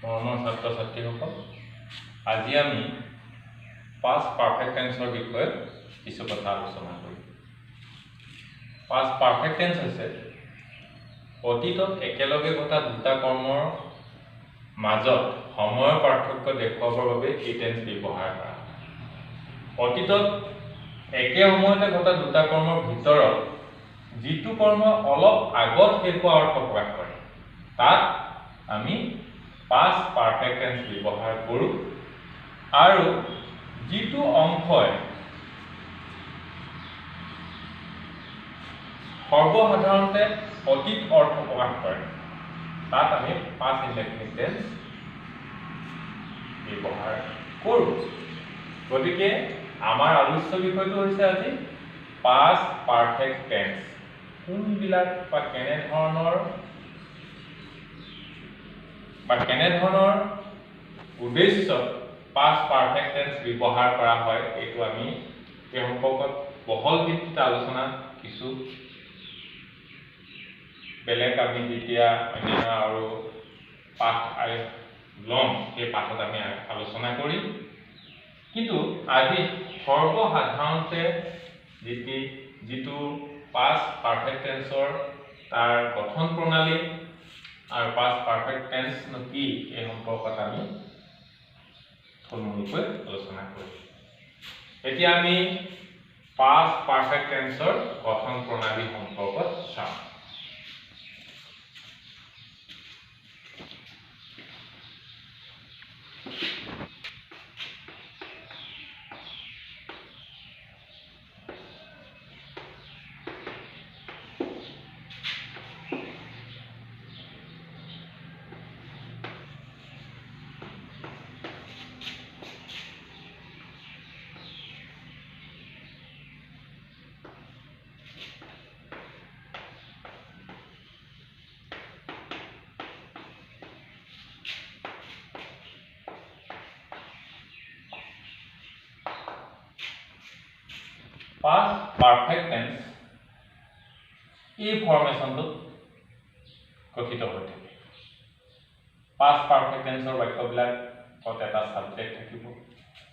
মৰমৰ ছাত্ৰ ছাত্ৰীসকল, আজি আমি পাষ্ট পাৰফেক্ট টেন্সৰ বিষয়ে কিছু কথা আলোচনা কৰিম। পাষ্ট পাৰফেক্ট টেন্স হৈছে অতীতত একেলগে ঘটা দুটা কৰ্মৰ মাজত সময়ৰ পাৰ্থক্য দেখুৱাবৰ বাবে এই টেন্স ব্যৱহাৰ কৰা হয়। অতীতত একে সময়তে ঘটা দুটা কৰ্মৰ ভিতৰত যিটো কৰ্ম অলপ আগত শেষ হোৱা অৰ্থ প্ৰকাশ কৰে তাক আমি পাষ্ট পাৰফেক্ট টেন্স ব্যৱহাৰ কৰোঁ, আৰু যিটো অংশই সৰ্বসাধাৰণতে অতীত অৰ্থ প্ৰকাশ কৰে তাক আমি পাষ্ট ইনডেফিনিট টেন্স ব্যৱহাৰ কৰোঁ। গতিকে আমাৰ আলোচ্য বিষয়টো হৈছে আজি পাষ্ট পাৰফেক্ট টেন্স। কোনবিলাক বা কেনেধৰণৰ উদ্দেশ্যত পাষ্ট পাৰফেক্ট টেন্স ব্যৱহাৰ কৰা হয় এইটো আমি এই সম্পৰ্কত বহল ভিত্তিত আলোচনা কিছু বেলেগ আমি যেতিয়া অন্যান্য আৰু পাঠ ল'ম সেই পাঠত আমি আলোচনা কৰিম। কিন্তু আজি সৰ্বসাধাৰণতে যিটো পাষ্ট পাৰফেক্ট টেন্সৰ তাৰ গঠন প্ৰণালী আৰু পাষ্ট পাৰফেক্ট টেন্সনো কি এই সম্পৰ্কত আমি থুলমূলকৈ আলোচনা কৰিম। এতিয়া আমি পাষ্ট পাৰফেক্ট টেন্সৰ গঠন প্ৰণালী সম্পৰ্কত চাওঁ। পাষ্ট পাৰফেক্ট টেন্স এই ফৰ্মেশ্যনটোত গঠিত হৈ থাকে। পাষ্ট পাৰফেক্ট টেন্সৰ বাক্যবিলাকত এটা ছাবজেক্ট থাকিব,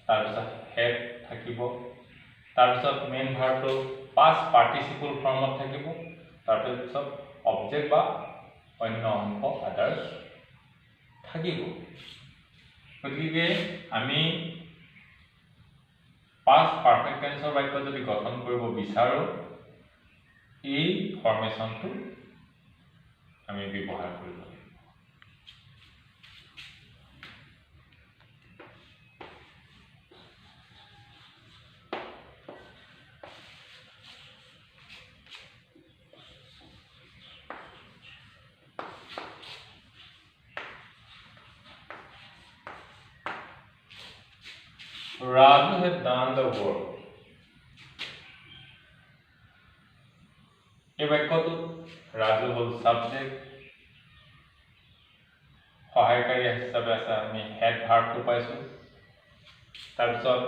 তাৰপিছত হেড থাকিব, তাৰপিছত মেইন ভাৰ্বটো পাষ্ট পাৰ্টিচিপল ফৰ্মত থাকিব, তাৰপিছত অবজেক্ট বা অন্য অংশ আদাৰ্ছ থাকিব। গতিকে আমি পাষ্ট পাৰফেক্ট টেন্সৰ বাক্য যদি গঠন কৰিব বিচাৰোঁ এই ফৰ্মেশ্যনটো আমি ব্যৱহাৰ কৰিব লাগিব। Raju had done the work. এই বাক্যটোত ৰাজু হ'ল ছাবজেক্ট, সহায়কাৰী হিচাপে আছে আমি হেড ভাৰ্বটো পাইছোঁ, তাৰপিছত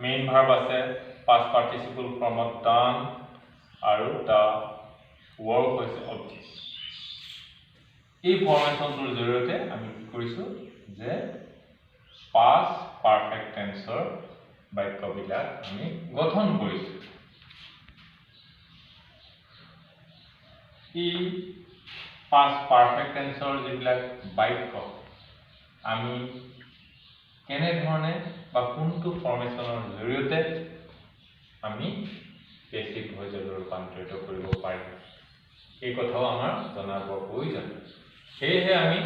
মেইন ভাৰ্ব আছে পাষ্ট পাৰ্টিচিপল ফৰ্মত ডান, আৰু দ্য ৱৰ্ক হৈছে অবজেক্ট। এই ফৰ্মেশ্যনটোৰ জৰিয়তে আমি কি কৰিছোঁ যে পাষ্ট পাৰফেক্ট টেন্সৰ বাক্যবিলাক আমি গঠন কৰিছোঁ। এই পাষ্ট পাৰফেক্ট টেন্সৰ যিবিলাক বাক্য আমি কেনেধৰণে বা কোনটো ফৰ্মেশ্যনৰ জৰিয়তে আমি বেছিক ভইচলৈ ৰূপান্তৰিত কৰিব পাৰিম এই কথাও আমাৰ জনাবৰ প্ৰয়োজন। সেয়েহে আমি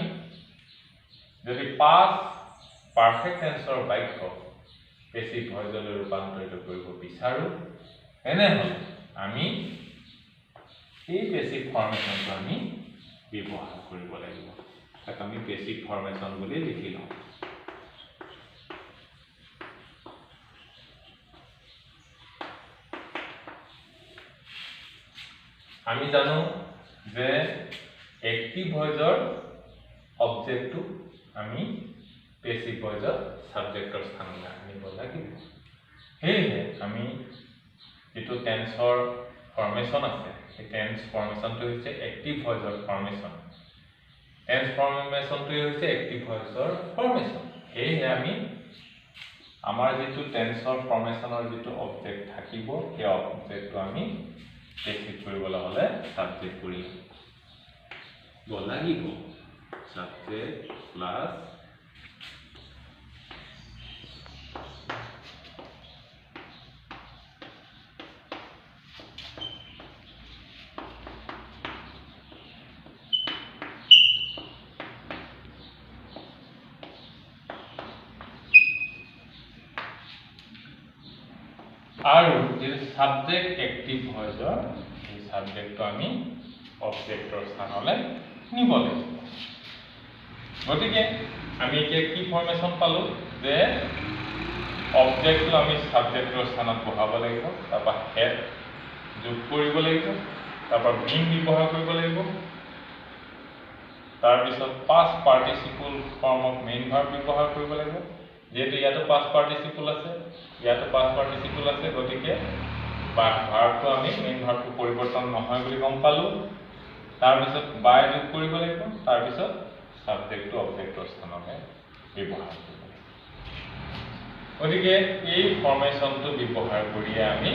যদি পাষ্ট পাৰফেক্ট টেন্সৰ বাক্য বেছিক ভইচলৈ ৰূপান্তৰিত কৰিব বিচাৰোঁ তেনেহ'লে আমি এই বেছিক ফৰ্মেশ্যনটো আমি ব্যৱহাৰ কৰিব লাগিব। তাক আমি বেছিক ফৰ্মেশ্যন বুলি লিখি লওঁ। আমি জানো যে এক্টিভ ভইচৰ অবজেক্টটো আমি বেছিক ভইচৰ ছাবজেক্টৰ স্থানলৈ আনিব লাগিব। সেয়েহে আমি যিটো টেন্সৰ ফৰ্মেশ্যন আছে সেই টেন্স ফৰ্মেশ্যনটো হৈছে এক্টিভ ভইচৰ ফৰ্মেশ্যন। ট্ৰেন্সফৰ্মেশ্যনটোৱে হৈছে এক্টিভ ভইচৰ ফৰ্মেশ্যন। সেয়েহে আমি আমাৰ যিটো টেন্সৰ ফৰ্মেশ্যনৰ যিটো অবজেক্ট থাকিব সেই অবজেক্টটো আমি স্পেচিফাই কৰিবলৈ হ'লে সাবজেক্ট কৰিব লাগিব। সাবজেক্ট প্লাছ আৰু যে সাবজেক্ট এক্টিভ ভইচৰ এই সাবজেক্টটো আমি অবজেক্টৰ স্থানলৈ নিব লাগিব। গতিকে আমি এতিয়া কি ফৰ্মেশ্যন পালো যে অবজেক্টটো আমি সাবজেক্টৰ স্থানত বহাব লাগিব, তাৰপৰা হেড যোগ কৰিব লাগিব, তাৰপৰা বিন ব্যৱহাৰ কৰিব লাগিব, তাৰপিছত past participle form of main verb ব্যৱহাৰ কৰিব লাগিব। যেহেতু ইয়াতো পাষ্ট পাৰ্টিচিপল আছে, ইয়াতো পাষ্ট পাৰ্টিচিপল আছে, গতিকে ভাৰ্বটো আমি মেইন ভাৰ্বটো পৰিৱৰ্তন নহয় বুলি গম পালোঁ। তাৰপিছত বাই যোগ কৰিব লাগিব, তাৰপিছত সাবজেক্টটো অবজেক্টৰ স্থানতে ব্যৱহাৰ কৰিব লাগিব। গতিকে এই ফৰ্মেশ্যনটো ব্যৱহাৰ কৰিয়ে আমি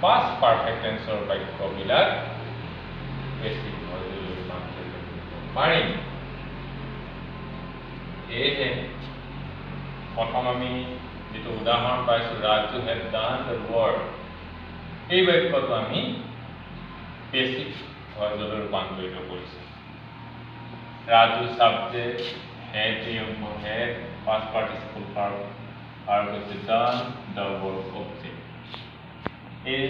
পাষ্ট পাৰফেক্ট টেন্সৰ বাক্যবিলাক বেছিক ভইচলৈ ৰূপান্তৰিত কৰিব পাৰিম। সেয়েহে প্ৰথম আমি যেটো উদাহৰণ পাইছোঁ, Raju had done the work, এই বাক্যটো আমি বেছিক ভইচলৈ ৰূপান্তৰিত কৰিছোঁ। Raju subject, had had past participle verb আৰু হৈছে ডান দ্য ৱৰ্ক অবজেক্ট। এই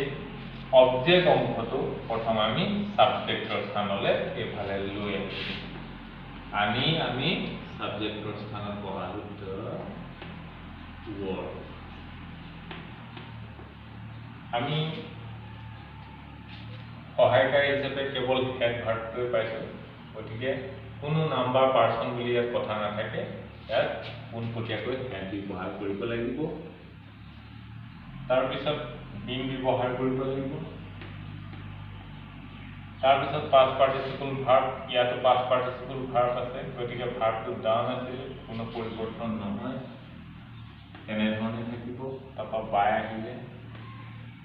অবজেক্ট অংশটো প্ৰথম আমি সাবজেক্টৰ স্থানলৈ এইফালে লৈ আহিছোঁ। আমি সাবজেক্টৰ স্থানত বহালো দ্য ৱৰ্ক। আমি সহায়কাৰী হিচাপে কেৱল হেড ভাৰ্বটোৱে পাইছোঁ, গতিকে কোনো নাম্বাৰ পাৰ্চন বুলি ইয়াত কথা নাথাকে, ইয়াত পোনপটীয়াকৈ হেড ব্যৱহাৰ কৰিব লাগিব, তাৰপিছত বিন ব্যৱহাৰ কৰিব লাগিব, তাৰপিছত পাষ্ট পাৰ্টিচিপল ভাৰ্ব, ইয়াতো পাষ্ট পাৰ্টিচিপল ভাৰ্ব আছে, গতিকে ভাৰ্বটো ডান আছিল, কোনো পৰিৱৰ্তন নহয়, তেনেধৰণে থাকিব। তাৰপৰা বাই আহিলে,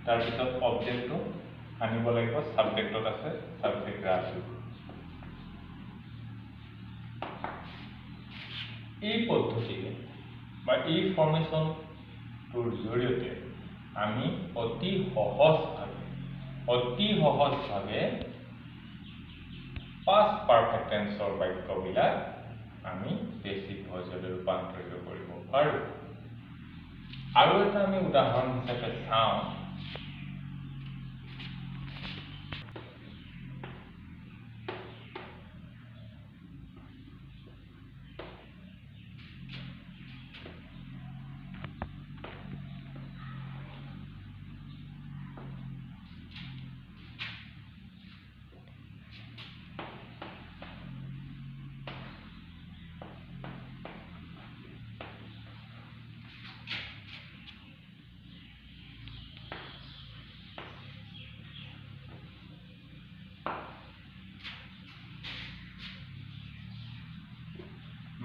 তাৰপিছত অবজেক্টটো আনিব লাগিব, সাবজেক্টত আছে সাবজেক্ট ৰাজু। এই পদ্ধতিৰে বা এই ফৰ্মেশ্যনটোৰ জৰিয়তে আমি অতি সহজভাৱে পাষ্ট পাৰফেক্ট টেন্সৰ বাক্যবিলাক আমি বেছিক ভইচলৈ ৰূপান্তৰিত কৰিব পাৰোঁ। আৰু এটা আমি উদাহৰণ হিচাপে চাওঁ।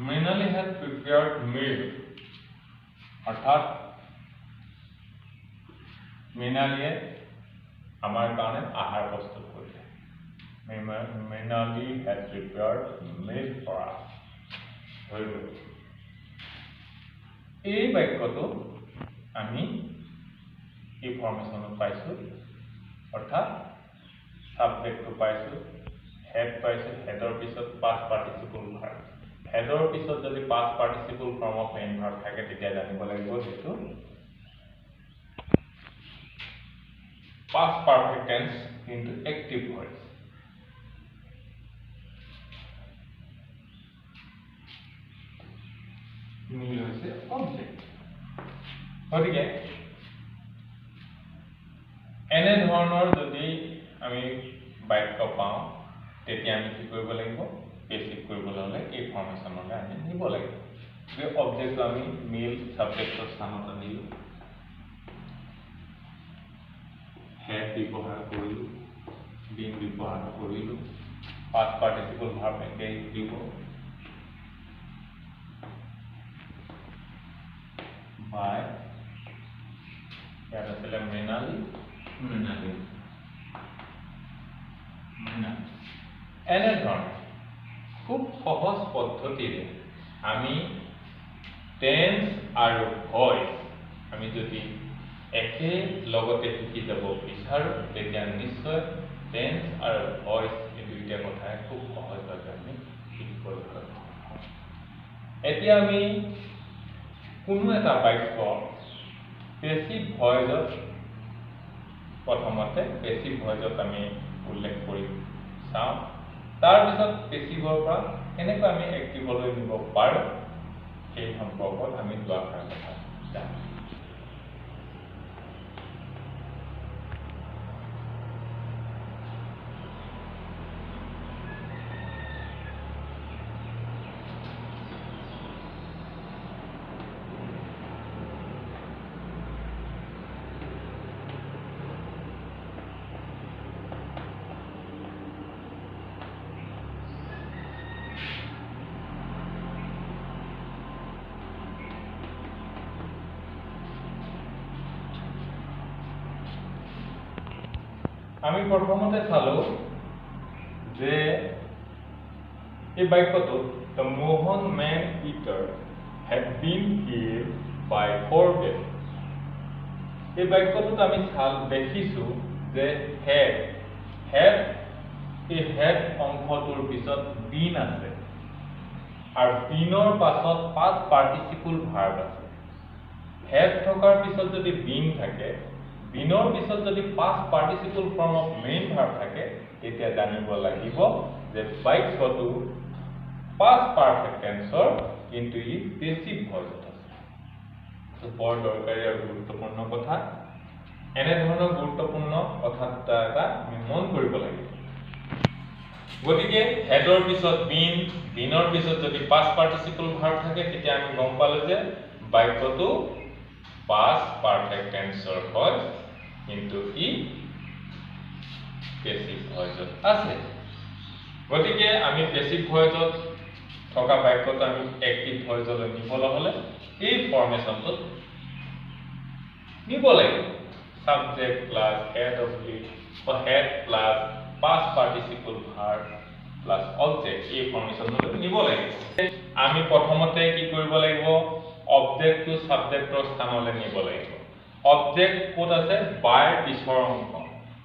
Mrinali has prepared meal, অৰ্থাৎ মৃণালীয়ে আমাৰ কাৰণে আহাৰ প্ৰস্তুত কৰিলে। Mrinali has prepared meal for us. ধৰি লওক এই বাক্যটো আমি এই ফৰ্মেশ্যনত পাইছোঁ, অৰ্থাৎ সাবজেক্টটো পাইছোঁ, হেড পাইছোঁ, হেডৰ পিছত পাষ্ট পাৰ্টিচিপল ভাৰ্ব। হেডৰ পিছত যদি past participle form of main verb থাকে, তেতিয়া জানিব লাগিব যেটো পাষ্ট পাৰফেক্ট টেন্স কিন্তু এক্টিভ ভইচ। মিল হৈছে অবজেক্ট। গতিকে এনে ধৰণৰ যদি আমি বাক্য পাওঁ, তেতিয়া আমি কি কৰিব লাগিব, বেছিক কৰিবলৈ হ'লে এই ফৰ্মেশ্যনলৈ আমি নিব লাগিব। যে অবজেক্টটো আমি মিল সাবজেক্টৰ স্থানত আনিলোঁ, হেড ব্যৱহাৰ কৰিলোঁ, বিন ব্যৱহাৰ কৰিলোঁ, past participle verb একে দিব by ইয়াত আছিলে মৃণালী এনেধৰণে খুব সহজ পদ্ধতিৰে আমি টেন্স আৰু ভয়েস আমি যদি একে লগতে শিকি যাব বিচাৰো তেতিয়া নিশ্চয় টেন্স আৰু ভয়েস এই দুইটা কথা খুব সহজভাৱে আমি শিকিব পাৰিম এতিয়া আমি কোনো এটা বাক্য পেসিভ ভয়েসত প্ৰথমতে পেসিভ ভয়েসত আমি উল্লেখ কৰি চাওঁ তাৰ পিছত পেসিভৰ পৰা কেনেকৈ আমি এক্টিভলৈ নিব পাৰো সেই সম্পৰ্কত আমি দুআষাৰ কথা জানিম আমি প্ৰথমতে চালো যে এই বাক্যটো the Mohan man eater had been killed by Corbett এই বাক্যটোত আমি দেখিছো যে had এই had অংশটোৰ পিছত been আছে আৰু beenৰ পাছত past participle verb আছে had থকাৰ পিছত যদি been থাকে বিনৰ পিছত যদি past participle form of main verb থাকে তেতিয়া জানিব লাগিব যে বাক্যটো past perfect tenseৰ কিন্তু ই passive voice আছে তো বৰ দৰকাৰী আৰু গুৰুত্বপূৰ্ণ কথা এনে ধৰণৰ গুৰুত্বপূৰ্ণ কথা এটা আমি মন কৰিব লাগিব গতিকে হেডৰ পিছত বিনৰ পিছত যদি past participle verb থাকে তেতিয়া আমি গম পালো যে বাক্যটো past perfect tenseৰ হয় কিন্তু ই পেসিভ ভয়েসত আছে গতিকে আমি পেসিভ ভয়েসত থকা বাক্যটো আমি এক্টিভ ভয়েসলৈ নিবলৈ হলে এই ফৰ্মেশনটো নিব লাগিব subject plus had of the বা had plus past participle verb plus object এই ফৰ্মেশনটো নিব লাগিব আমি প্ৰথমতে কি কৰিব লাগিব অবজেক্টটো সাবজেক্টৰ স্থানলৈ নিব লাগিব অবজেক্ট কোড আছে বাই পিছৰ অংশ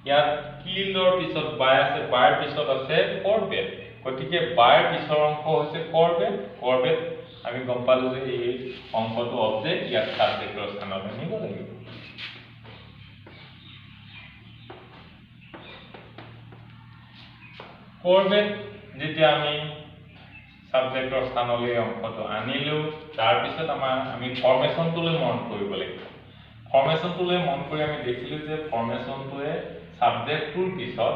ইয়াত কিলৰ পিছত বাই আছে বাইৰ পিছত আছে কৰবেট গতিকে বাইৰ পিছৰ অংশ হৈছে কৰবেট আমি গম পালো যে এই অংশটো অবজেক্ট ইয়াত সাবজেক্টৰ স্থানলৈ নিব লাগিব কৰবেট যেতিয়া আমি সাবজেক্টৰ স্থানলৈ অংশটো আনিলো তাৰ পিছত আমি ফৰ্মেশনটোলৈ মন কৰিব লাগিব ফৰ্মেশনটোলৈ মন কৰি আমি দেখিলো যে ফৰ্মেশনটোৱে সাবজেক্টটোৰ পিছত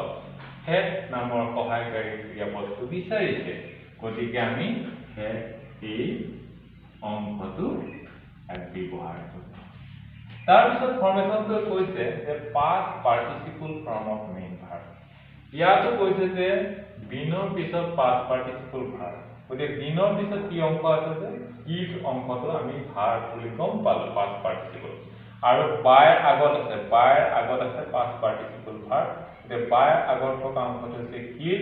হেড নামৰ সহায়কাৰী ক্ৰিয়াপদটো বিচাৰিছে গতিকে আমি হেড এই অংশটো ব্যৱহাৰ কৰিম তাৰ পিছত ফৰ্মেশনটোৱে কৈছে যে past participle form of main verb ইয়াতো কৈছে যে বিনৰ পিছত past participle verb গতিকে বিনৰ পিছত কি অংশ আছে যে ইট অংশটো আমি ভাৰ্ব বুলি গম পালো past participle আৰু বাইৰ আগত আছে past participle verb যে বাইৰ আগত থকা অংশটো হৈছে কিল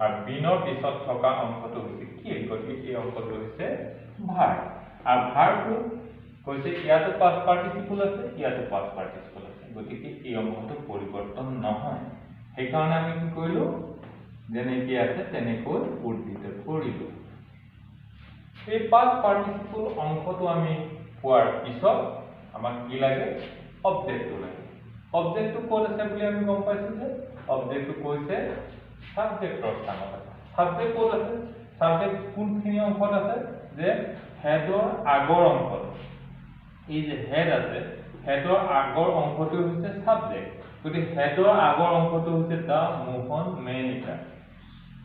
আৰু বিনৰ পিছত থকা অংশটো হৈছে কিল গতিকে এই অংশটো হৈছে ভাৰ্ব আৰু ভাৰ্বটো কৈছে ইয়াতো past participle আছে ইয়াতো past participle আছে গতিকে এই অংশটো পৰিৱৰ্তন নহয় সেইকাৰণে আমি কি কৰিলো যেনেকৈ আছে তেনেকৈ উদ্ধৃত কৰিলো এই past participle অংশটো আমি পোৱাৰ পিছত আমাক কি লাগে অবজেক্টটো লাগে অবজেক্টটো কোড আছে বুলি আমি গম পাইছো যে অবজেক্টটো কৈছে সাবজেক্টৰ স্থানত আছে সাবজেক্ট কোড আছে সাবজেক্ট কোনখিনি অংশত আছে যে হেডৰ আগৰ অংশত এই যে হেড আছে হেডৰ আগৰ অংশটো হৈছে সাবজেক্ট গতিকে হেডৰ আগৰ অংশটো হৈছে দা মোহন মেন ইটাৰ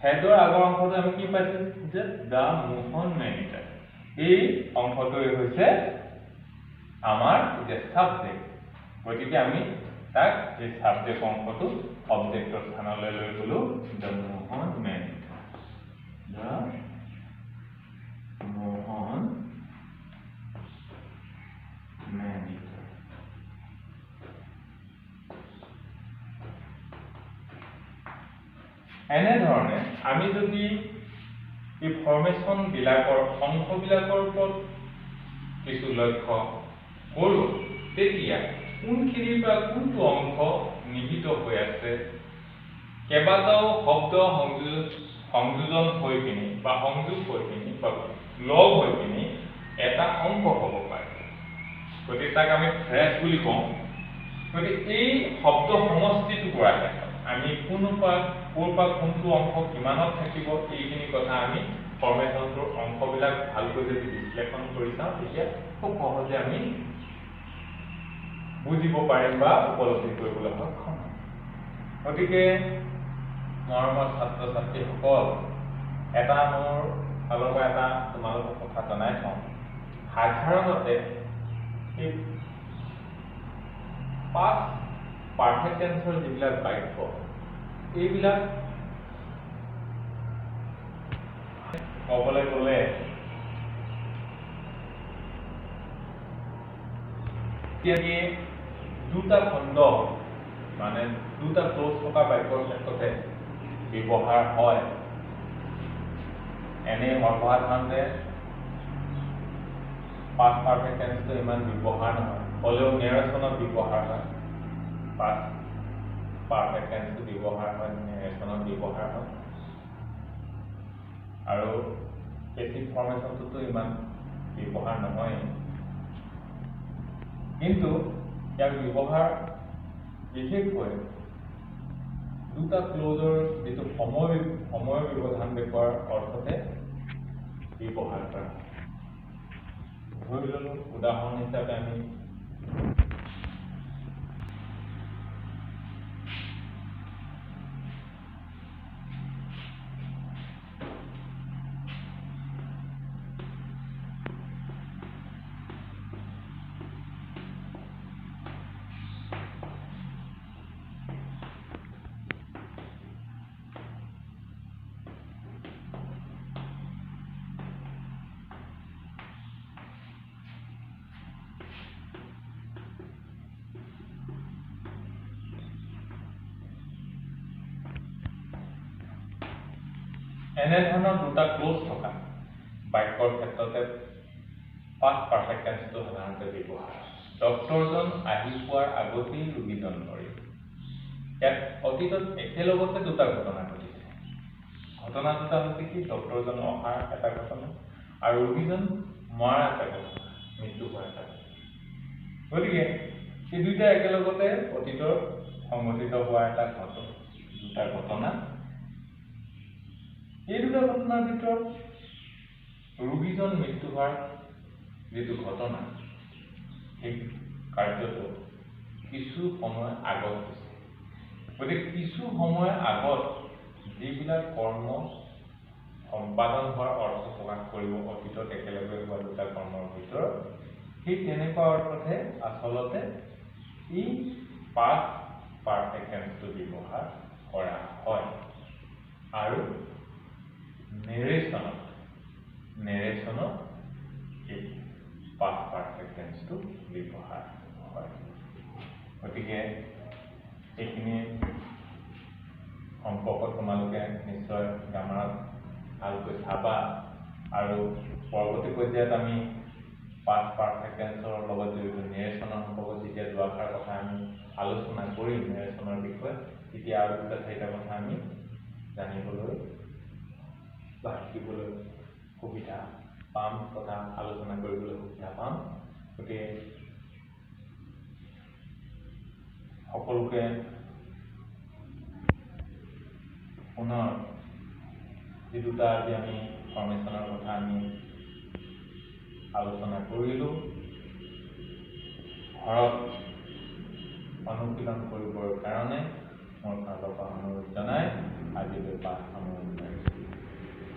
হেডৰ আগৰ অংশটো আমি কি পাইছো যে দা মোহন মেন ইটাৰ এই অংশটোই হৈছে আমাৰ যে সাবজেক্ট গতিকে আমি তাক এই সাবজেক্ট অংশটো অবজেক্টৰ স্থানলৈ লৈ গলো দা মোহন মেন ইটাৰ Radha Mohan Manikar. এনেধৰণে আমি যদি এই ফৰ্মেশ্যন বিলাকৰ অংশবিলাকৰ ওপৰত কিছু লক্ষ্য কৰোঁ তেতিয়া কোনখিনিৰ পৰা কোনটো অংশ নিহিত হৈ আছে কেইবাটাও শব্দ সংযোজন হৈ পিনি বা সংযোগ হৈ পিনি বা লগ হৈ পিনি এটা অংক হ'ব পাৰে গতিকে তাক আমি ফ্ৰেজ বুলি কওঁ গতিকে এই শব্দ সমষ্টিটোৰ পৰা আমি ক'ৰ পৰা কোনটো অংশ কিমানত থাকিব এইখিনি কথা আমি ফৰ্মেশ্যনটোৰ অংশবিলাক ভালকৈ যদি বিশ্লেষণ কৰি চাওঁ তেতিয়া খুব সহজে আমি বুজিব পাৰিম বা উপলব্ধি কৰিবলৈ সক্ষম হ'ম গতিকে মৰমৰ ছাত্ৰ ছাত্ৰীসকল এটা মোৰ ফালৰ পৰা এটা তোমালোকক কথা জনাই থওঁ সাধাৰণতে এই past perfect tense যিবিলাক বাক্য এইবিলাক ক'বলৈ গ'লে এতিয়া দুটা খণ্ড মানে দুটা ক্লজ থকা বাক্যৰ ক্ষেত্ৰতে ব্যৱহাৰ হয় এনে সৰ্বসাধাৰণতে past perfect tense ইমান ব্যৱহাৰ নহয় হ'লেও নেৰেশ্যনত ব্যৱহাৰ হয় past perfect tense ব্যৱহাৰ হয় নেৰেশ্যনত ব্যৱহাৰ হয় আৰু পেছিভ ফৰ্মেশ্যনটোতো ইমান ব্যৱহাৰ নহয় কিন্তু ইয়াৰ ব্যৱহাৰ বিশেষকৈ দুটা ক্লজৰ যিটো সময় ব্যৱধান দেখুৱাৰ অৰ্থতে ব্যৱহাৰ কৰা ধৰি ললোঁ উদাহৰণ হিচাপে আমি এনেধৰণৰ দুটা ক্লজ থকা বাক্যৰ ক্ষেত্ৰতে past perfect tense সাধাৰণতে ব্যৱহাৰ ডক্টৰজন আহি পোৱাৰ আগতেই ৰোগীজন মৰে ইয়াত অতীতত একেলগতে দুটা ঘটনা ঘটিছে ঘটনা দুটা হৈছে কি ডক্টৰজন অহাৰ এটা ঘটনা আৰু ৰোগীজন মৰাৰ এটা ঘটনা মৃত্যু হোৱাৰ এটা গতিকে এই দুইটা একেলগতে অতীতৰ সংঘটিত হোৱা এটা দুটা ঘটনা এই দুটা ঘটনাৰ ভিতৰত ৰোগীজন মৃত্যু হোৱাৰ যিটো ঘটনা এই কাৰ্যটো কিছু সময় আগত হৈছে গতিকে কিছু সময় আগত যিবিলাক কৰ্ম সম্পাদন হোৱাৰ অৰ্থ প্ৰকাশ কৰিব অতীতত একেলগে হোৱা দুটা কৰ্মৰ ভিতৰত সেই তেনেকুৱা অৰ্থতে আচলতে ই past perfect tense ব্যৱহাৰ কৰা হয় আৰু নেৰেশ্যনত এই past perfect tense ব্যৱহাৰ হয় গতিকে এইখিনি সম্পৰ্কত তোমালোকে নিশ্চয় গ্ৰামাৰত ভালকৈ চাবা আৰু পৰৱৰ্তী পৰ্যায়ত আমি past perfect tenseৰ লগত জড়িত নেৰেশ্যনৰ সম্পৰ্কত যেতিয়া দুআষাৰ কথা আমি আলোচনা কৰিম নেৰেশ্যনৰ বিষয়ে তেতিয়া আৰু দুটা চাৰিটা কথা আমি জানিবলৈ বা শিকিবলৈ সুবিধা পাম তথা আলোচনা কৰিবলৈ সুবিধা পাম গতিকে সকলোকে পুনৰ যি দুটা আজি আমি ফৰ্মেশ্যনৰ কথা আমি আলোচনা কৰিলোঁ ঘৰত অনুশীলন কৰিবৰ কাৰণে মোৰ ফালৰ পৰা অনুৰোধ জনাই আজিলৈ পাঠ সামৰণি মাৰিছোঁ